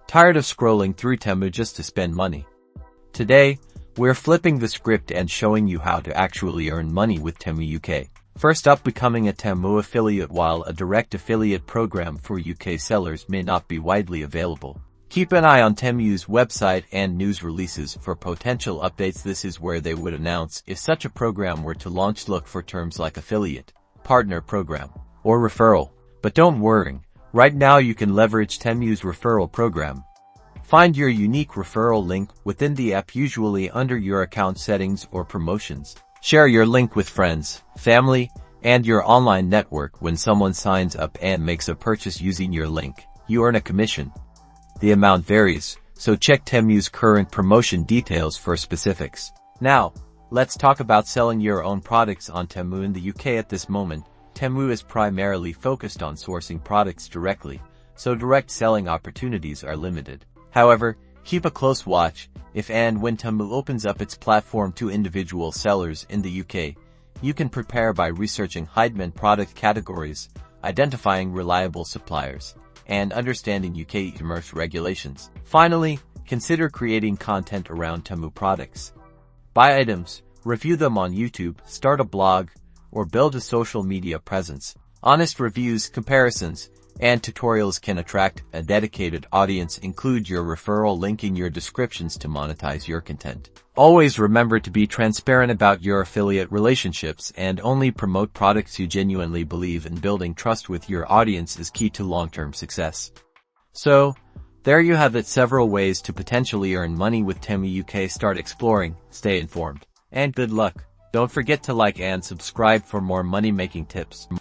Tired of scrolling through Temu just to spend money? Today, we're flipping the script and showing you how to actually earn money with Temu UK. First up, becoming a Temu affiliate. While a direct affiliate program for UK sellers may not be widely available, keep an eye on Temu's website and news releases for potential updates. This is where they would announce if such a program were to launch. Look for terms like affiliate, partner program, or referral. But don't worry, right now you can leverage Temu's referral program. Find your unique referral link within the app, usually under your account settings or promotions. Share your link with friends, family, and your online network. When someone signs up and makes a purchase using your link, you earn a commission. The amount varies, so check Temu's current promotion details for specifics. Now, let's talk about selling your own products on Temu. In the UK at this moment, Temu is primarily focused on sourcing products directly, so direct selling opportunities are limited. However, keep a close watch. If and when Temu opens up its platform to individual sellers in the UK, you can prepare by researching high-demand product categories, identifying reliable suppliers, and understanding UK e-commerce regulations. Finally, consider creating content around Temu products. Buy items, review them on YouTube, start a blog, or build a social media presence. Honest reviews, comparisons, and tutorials can attract a dedicated audience. Include your referral link in your descriptions to monetize your content. Always remember to be transparent about your affiliate relationships and only promote products you genuinely believe in. Building trust with your audience is key to long-term success. So, there you have it, several ways to potentially earn money with Temu UK. Start exploring, stay informed, and good luck. Don't forget to like and subscribe for more money-making tips.